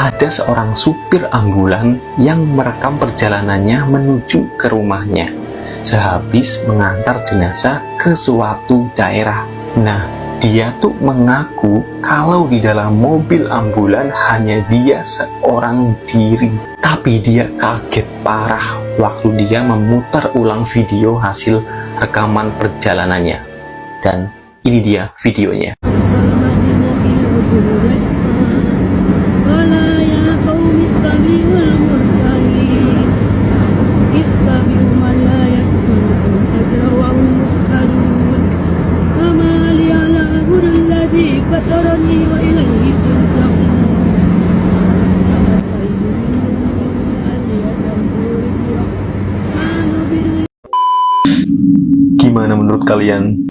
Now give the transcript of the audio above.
ada seorang supir ambulan yang merekam perjalanannya menuju ke rumahnya sehabis mengantar jenazah ke suatu daerah. Nah, dia tuh mengaku kalau di dalam mobil ambulan hanya dia seorang diri. Tapi dia kaget parah waktu dia memutar ulang video hasil rekaman perjalanannya. Dan ini dia videonya. Gimana menurut kalian?